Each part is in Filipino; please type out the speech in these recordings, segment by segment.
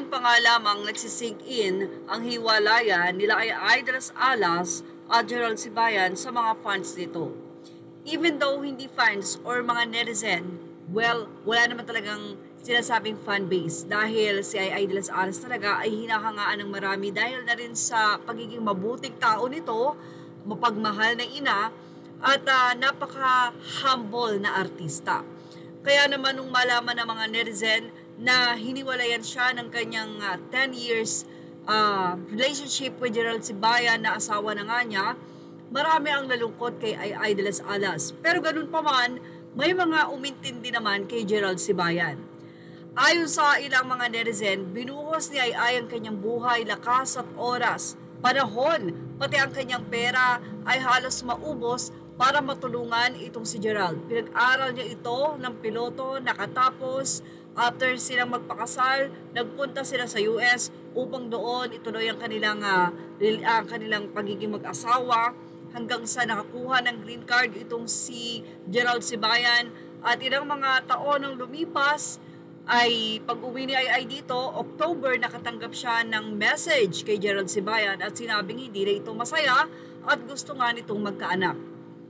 ngayon pa nga lamang nagsisink in ang hiwalayan nila ay Idris Alas at Gerald Sibayan sa mga fans nito. Even though hindi fans or mga netizen, well, wala naman talagang sinasabing fan base dahil si Idris Alas talaga ay hinahangaan ng marami dahil na rin sa pagiging mabuting tao nito, mapagmahal na ina, at napaka-humble na artista. Kaya naman nung malaman ng mga netizen na hiniwalayan siya ng kanyang 10 years relationship with Gerald Sibayan na asawa na nga niya, marami ang nalungkot kay Idris Alas. Pero ganun pa man, may mga umintindi naman kay Gerald Sibayan. Ayon sa ilang mga netizen, binuhos ni Ay ang kanyang buhay, lakas at oras, panahon, pati ang kanyang pera ay halos maubos para matulungan itong si Gerald. Pinag-aral niya ito ng piloto, nakatapos. After silang magpakasal, nagpunta sila sa US upang doon ituloy ang kanilang pagiging mag-asawa hanggang sa nakakuha ng green card itong si Gerald Sibayan. At ilang mga taon nang lumipas, ay pag-uwi ni Ay dito, October, nakatanggap siya ng message kay Gerald Sibayan at sinabing hindi na ito masaya at gusto nga nitong magkaanak.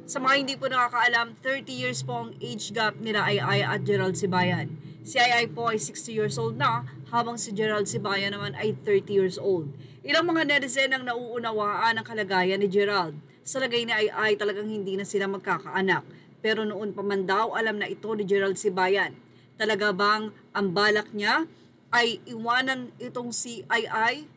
Sa mga hindi po nakakaalam, 30 years po ang age gap nila Ay at Gerald Sibayan. Si Ay po ay 60 years old na, habang si Gerald Sibayan naman ay 30 years old. Ilang mga netizen ang nauunawaan ang kalagayan ni Gerald. Sa lagay ni Ay talagang hindi na sila magkakaanak. Pero noon pa man daw alam na ito ni Gerald Sibayan. Talaga bang ang balak niya ay iwanan itong si Ay?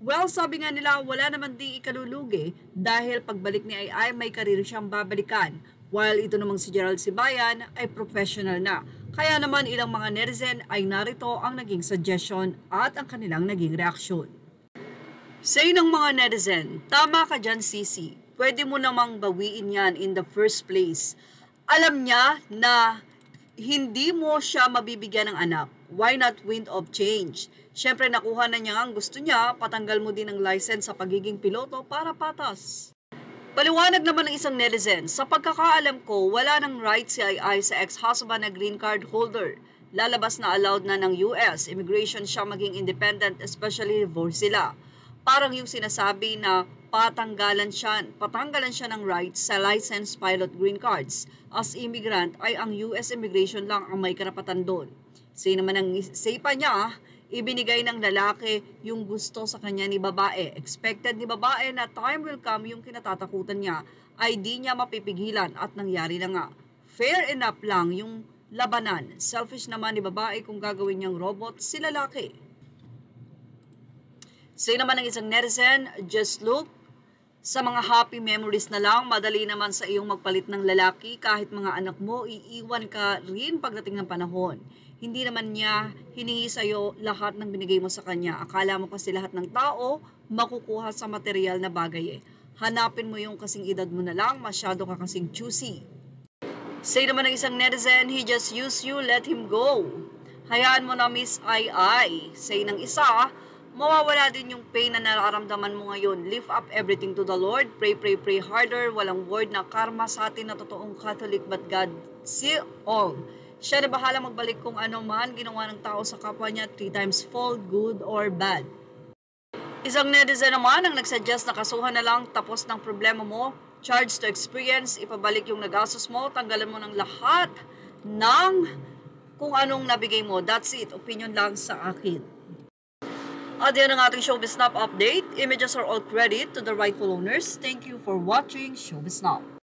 Well, sabi nga nila, wala naman di ikalulugi dahil pagbalik ni Ay may karir siyang babalikan, while ito namang si Gerald Sibayan ay professional na. Kaya naman ilang mga netizen ay narito ang naging suggestion at ang kanilang naging reaksyon. Say ng mga netizen, tama ka dyan Sisi, pwede mo namang bawiin yan in the first place. Alam niya na hindi mo siya mabibigyan ng anak. Why not wind of change? Siyempre nakuha na niya ang gusto niya, patanggal mo din ang license sa pagiging piloto para patas. Paliwanag naman ng isang netizen, sa pagkakaalam ko, wala nang right si Ay sa ex-husband na green card holder. Lalabas na allowed na ng US, immigration siya maging independent, especially divorce sila. Parang yung sinasabi na patanggalan siya ng rights sa licensed pilot green cards. As immigrant ay ang US immigration lang ang may karapatan doon. Say pa niya, ibinigay ng lalaki yung gusto sa kanya ni babae. Expected ni babae na time will come yung kinatatakutan niya ay di niya mapipigilan at nangyari na nga. Fair enough lang yung labanan. Selfish naman ni babae kung gagawin niyang robot si lalaki. Say naman ng isang netizen, just look, sa mga happy memories na lang, madali naman sa iyong magpalit ng lalaki kahit mga anak mo, iiwan ka rin pagdating ng panahon. Hindi naman niya hiningi sa iyo lahat ng binigay mo sa kanya. Akala mo kasi lahat ng tao makukuha sa material na bagay eh. Hanapin mo yung kasing edad mo na lang, masyado ka kasing choosy. Say naman ng isang netizen, he just used you, let him go. Hayaan mo na Miss Ay. Say ng isa, mawawala din yung pain na nararamdaman mo ngayon. Lift up everything to the Lord. Pray harder. Walang word na karma sa atin na totoong Catholic, but God see all. Siya na bahala magbalik kung ano man ginawa ng tao sa kapwa niya, 3 times fault, good or bad. Isang netizen naman ang nagsuggest na kasuhan na lang, tapos ng problema mo, charge to experience, ipabalik yung nagastos mo, tanggalan mo ng lahat ng kung anong nabigay mo. That's it. Opinion lang sa akin. At yan ang ating Showbiz Snap update. Images are all credit to the rightful owners. Thank you for watching Showbiz Snap.